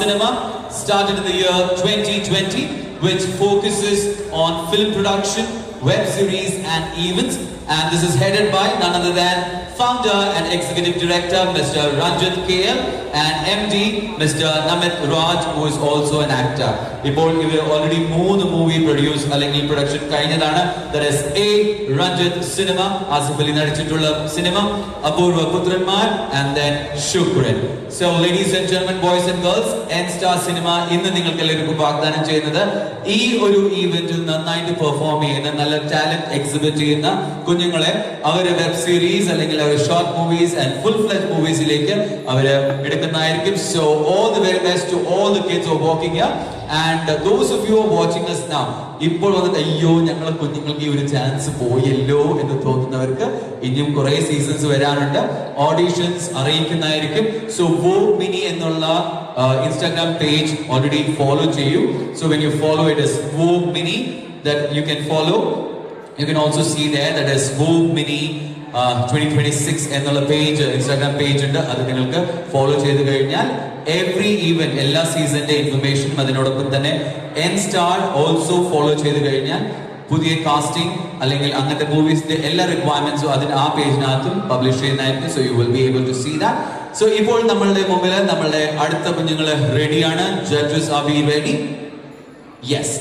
Cinema, started in the year 2020, which focuses on film production, web series and events. And this is headed by none other than founder and executive director Mr. Ranjit KL and MD Mr. Namit Raj, who is also an actor. ഇപ്പോൾ ഇവർ already 3 movie produce അല്ലെങ്കിൽ production കഴിഞ്ഞതാണ്. That is A. Ranjit Cinema, Asif Ali നടിച്ചിട്ടുള്ള സിനിമ, Apoorva Puthranmar and then Shukran. So ladies and gentlemen, boys and girls, N-Star Cinema ഇന്ന് നിങ്ങൾക്ക് എല്ലാവർക്കും വാഗ്ദാനം ചെയ്യുന്നത് ഈ ഒരു ഈവന്റിൽ നന്നായിട്ട് പെർഫോം ചെയ്യുന്ന നല്ല ടാലന്റ് എക്സിബിറ്റ് ചെയ്യുന്ന കുഞ്ഞുങ്ങളെ അവരെ വെബ് സീരീസ് അല്ലെങ്കിൽ അവരുടെ short movies and full fledge മൂവീസിലേക്ക് അവര് എടുക്കുന്നതായിരിക്കും. So all the very best to all the kids who are working here. And those of you who are watching us now, ഇപ്പോൾ വന്നിട്ട് അയ്യോ ഞങ്ങളെ കുഞ്ഞുങ്ങൾക്ക് ഈ ഒരു ചാൻസ് പോയല്ലോ എന്ന് തോന്നുന്നവർക്ക് ഇനിയും കുറെ സീസൺസ് വരാനുണ്ട്. ഓഡീഷൻസ് അറിയിക്കുന്നതായിരിക്കും. സോ വോഗ് മിനി എന്നുള്ള ഇൻസ്റ്റാഗ്രാം പേജ് ഓൾറെഡി ഫോളോ ചെയ്യൂ. So when you follow it is vogue mini, that you can follow. You can also see there that is Vogue Mini 2026 എന്നുള്ള page, Instagram page ഉണ്ട്. അത് നിങ്ങൾക്ക് follow ചെയ്ത് കഴിഞ്ഞാൽ every event, എല്ലാ സീസണിന്റെ ഇൻഫർമേഷനും അതിനോടൊപ്പം തന്നെ N-Star ഓൾസോ ഫോളോ ചെയ്ത് കഴിഞ്ഞാൽ പുതിയ കാസ്റ്റിംഗ് അല്ലെങ്കിൽ അങ്ങനത്തെ മൂവീസിന്റെ എല്ലാ റിക്വയർമെന്റ്സും അതിന് ആ പേജിനകത്തും പബ്ലിഷ് ചെയ്യുന്നതായിരിക്കും. So you will be able to see that. So ഇപ്പോൾ നമ്മളുടെ മുമ്പിൽ നമ്മളുടെ അടുത്ത കുഞ്ഞുങ്ങൾ റെഡിയാണ്. Judges are we ready? Yes.